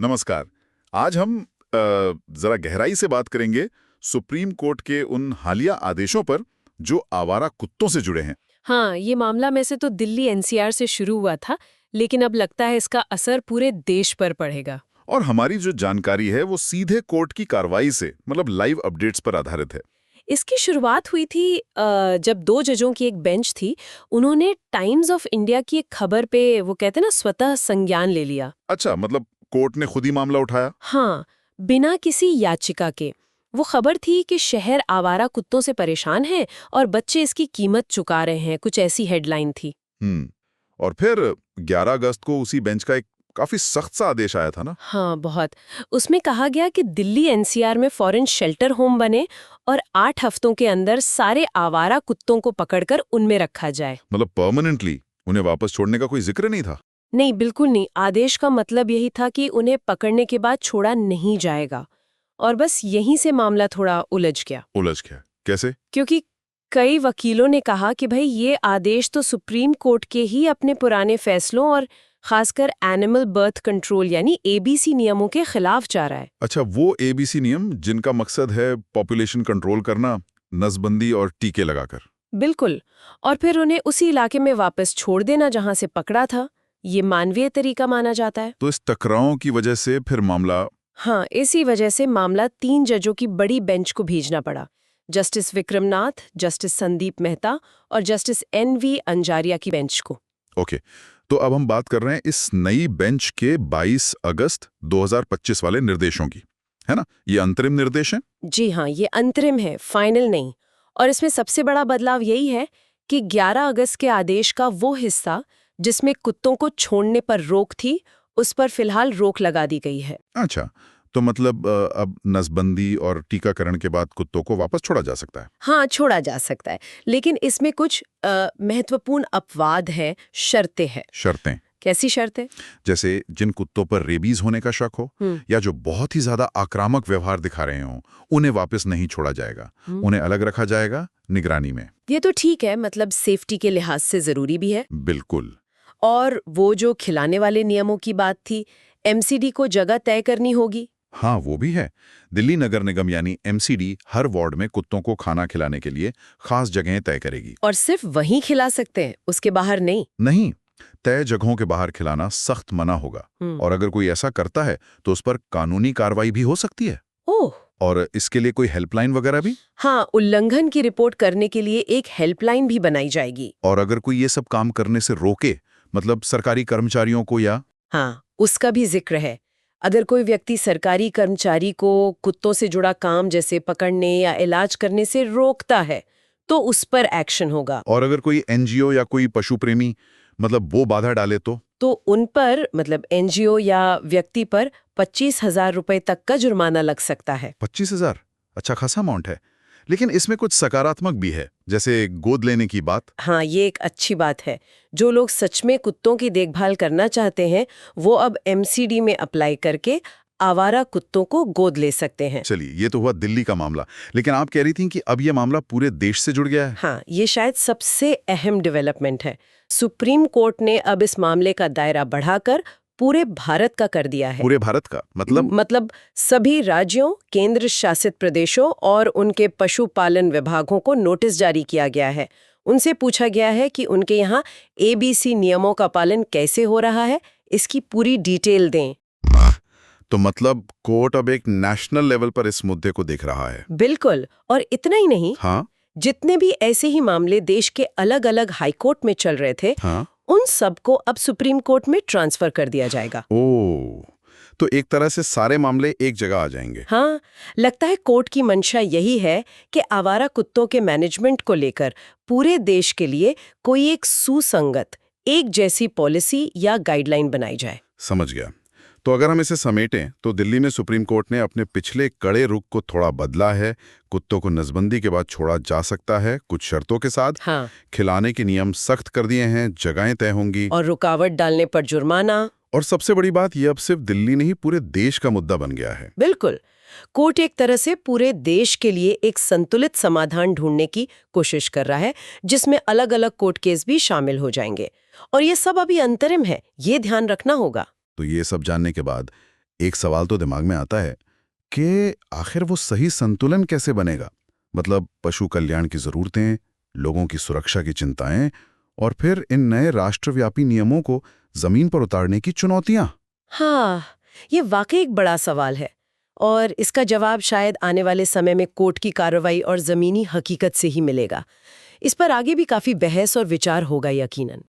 नमस्कार। आज हम जरा गहराई से बात करेंगे सुप्रीम कोर्ट के उन हालिया आदेशों पर जो आवारा कुत्तों से जुड़े हैं। हाँ, ये मामला में से तो दिल्ली एनसीआर से शुरू हुआ था, लेकिन अब लगता है इसका असर पूरे देश पर पड़ेगा। और हमारी जो जानकारी है वो सीधे कोर्ट की कार्रवाई से मतलब लाइव अपडेट्स पर आधारित है। इसकी शुरुआत हुई थी जब दो जजों की एक बेंच थी, उन्होंने टाइम्स ऑफ इंडिया की एक खबर पे वो कहते हैं ना स्वतः संज्ञान ले लिया। अच्छा, मतलब कोर्ट ने खुद ही मामला उठाया। हाँ, बिना किसी याचिका के। वो खबर थी कि शहर आवारा कुत्तों से परेशान है और बच्चे इसकी कीमत चुका रहे हैं, कुछ ऐसी हेडलाइन थी। और फिर 11 अगस्त को उसी बेंच का एक काफी सख्त सा आदेश आया था ना। हाँ, बहुत। उसमें कहा गया कि दिल्ली एनसीआर में फॉरेन शेल्टर होम बने और 8 हफ्तों के अंदर सारे आवारा कुत्तों को पकड़कर उनमें रखा जाए। मतलब परमानेंटली उन्हें वापस छोड़ने का कोई जिक्र नहीं था। नहीं, बिल्कुल नहीं। आदेश का मतलब यही था कि उन्हें पकड़ने के बाद छोड़ा नहीं जाएगा। और बस यहीं से मामला थोड़ा उलझ गया। उलझ गया कैसे? क्योंकि कई वकीलों ने कहा कि भाई ये आदेश तो सुप्रीम कोर्ट के ही अपने पुराने फैसलों और खासकर एनिमल बर्थ कंट्रोल यानी एबीसी नियमों के खिलाफ जा रहा है। अच्छा, वो एबीसी नियम जिनका मकसद है पॉपुलेशन कंट्रोल करना, नसबंदी और टीके लगाकर। बिल्कुल। और फिर उन्हें उसी इलाके में वापस छोड़ देना जहां से पकड़ा था। ये मानवीय तरीका माना जाता है। तो इस टकराव की वजह से फिर मामला। हाँ, इसी वजह से मामला 3 जजों की बड़ी बेंच को भेजना पड़ा। जस्टिस विक्रमनाथ, जस्टिस संदीप मेहता और जस्टिस एन.वी. अंजारिया की बेंच को। ओके, तो अब हम बात कर रहे हैं इस नई बेंच के 22 अगस्त 2025 वाले निर्देशों की, है ना? ये अंतरिम निर्देश हैं। जी हाँ, ये अंतरिम है, फाइनल नहीं। और इसमें सबसे बड़ा बदलाव यही है कि 11 अगस्त के आदेश का वो हिस्सा जिसमें कुत्तों को छोड़ने पर रोक थी, उस पर फिलहाल रोक लगा दी गई है। अच्छा, तो मतलब अब नसबंदी और टीकाकरण के बाद कुत्तों को वापस छोड़ा जा सकता है। हाँ, छोड़ा जा सकता है, लेकिन इसमें कुछ महत्वपूर्ण अपवाद है, शर्तें हैं। शर्तें? कैसी शर्तें? जैसे जिन कुत्तों पर रेबीज होने का शक हो या जो बहुत ही ज्यादा आक्रामक व्यवहार दिखा रहे हों, उन्हें वापस नहीं छोड़ा जाएगा। उन्हें अलग रखा जाएगा, निगरानी में। ये तो ठीक है, मतलब सेफ्टी के लिहाज से जरूरी भी है। बिल्कुल। और वो जो खिलाने वाले नियमों की बात थी, एमसीडी को जगह तय करनी होगी। हाँ, वो भी है। दिल्ली नगर निगम यानी एमसीडी हर वार्ड में कुत्तों को खाना खिलाने के लिए खास जगहें तय करेगी। और सिर्फ वहीं खिला सकते हैं, उसके बाहर नहीं। नहीं, तय जगहों के बाहर खिलाना सख्त मना होगा। और अगर कोई ऐसा करता है तो उस पर कानूनी कार्रवाई भी हो सकती है। ओह! और इसके लिए कोई हेल्पलाइन वगैरह भी? हाँ, उल्लंघन की रिपोर्ट करने के लिए एक हेल्पलाइन भी बनाई जाएगी। और अगर कोई ये सब काम करने से रोके, मतलब सरकारी कर्मचारियों को या। हाँ, उसका भी जिक्र है। अगर कोई व्यक्ति सरकारी कर्मचारी को कुत्तों से जुड़ा काम जैसे पकड़ने या इलाज करने से रोकता है, तो उस पर एक्शन होगा। और अगर कोई एनजीओ या कोई पशु प्रेमी मतलब वो बाधा डाले तो उन पर मतलब एनजीओ या व्यक्ति पर 25,000 रुपए तक का जुर्माना लग सकता है। 25,000? अच्छा खासा अमाउंट है। लेकिन इसमें कुछ सकारात्मक भी है, जैसे गोद लेने की बात। हाँ, ये एक अच्छी बात है। जो लोग सच में कुत्तों की देखभाल करना चाहते हैं, वो अब एमसीडी में अप्लाई करके आवारा कुत्तों को गोद ले सकते हैं। चलिए, ये तो हुआ दिल्ली का मामला। लेकिन आप कह रही थी कि अब ये मामला पूरे देश से जुड़ गया है। हाँ, ये शायद सबसे अहम डेवलपमेंट है। सुप्रीम कोर्ट ने अब इस मामले का दायरा बढ़ाकर पूरे भारत का कर दिया है। पूरे भारत का मतलब सभी राज्यों, केंद्र शासित प्रदेशों और उनके पशुपालन विभागों को नोटिस जारी किया गया है। उनसे पूछा गया है कि उनके यहाँ एबीसी नियमों का पालन कैसे हो रहा है, इसकी पूरी डिटेल दें। तो मतलब कोर्ट अब एक नेशनल लेवल पर इस मुद्दे को देख रहा है। बिल्कुल। और इतना ही नहीं, हाँ, जितने भी ऐसे ही मामले देश के अलग-अलग हाई कोर्ट में चल रहे थे, हाँ। उन सबको अब सुप्रीम कोर्ट में ट्रांसफर कर दिया जाएगा। ओह, तो एक तरह से सारे मामले एक जगह आ जाएंगे। हाँ, लगता है कोर्ट की मंशा यही है कि आवारा कुत्तों के मैनेजमेंट को लेकर पूरे देश के लिए कोई एक सुसंगत, एक जैसी पॉलिसी या गाइडलाइन बनाई जाए। समझ गया। तो अगर हम इसे समेटें तो दिल्ली में सुप्रीम कोर्ट ने अपने पिछले कड़े रुख को थोड़ा बदला है। कुत्तों को नसबंदी के बाद छोड़ा जा सकता है, कुछ शर्तों के साथ। हाँ। खिलाने के नियम सख्त कर दिए हैं, जगहें तय होंगी। और रुकावट डालने पर जुर्माना। और सबसे बड़ी बात, ये अब सिर्फ दिल्ली नहीं पूरे देश का मुद्दा बन गया है। बिल्कुल। कोर्ट एक तरह से पूरे देश के लिए एक संतुलित समाधान ढूंढने की कोशिश कर रहा है, जिसमें अलग-अलग कोर्ट केस भी शामिल हो जाएंगे। और ये सब अभी अंतरिम है, ये ध्यान रखना होगा। तो ये सब जानने के बाद एक सवाल तो दिमाग में आता है कि आखिर वो सही संतुलन कैसे बनेगा। मतलब पशु कल्याण की ज़रूरतें, लोगों की सुरक्षा की चिंताएं और फिर इन नए राष्ट्रव्यापी नियमों को ज़मीन पर उतारने की चुनौतियां। हाँ, ये वाकई एक बड़ा सवाल है और इसका जवाब शायद आने वाले समय में कोर्ट की कार्रवाई और ज़मीनी हकीकत से ही मिलेगा। इस पर आगे भी काफ़ी बहस और विचार होगा यकीनन।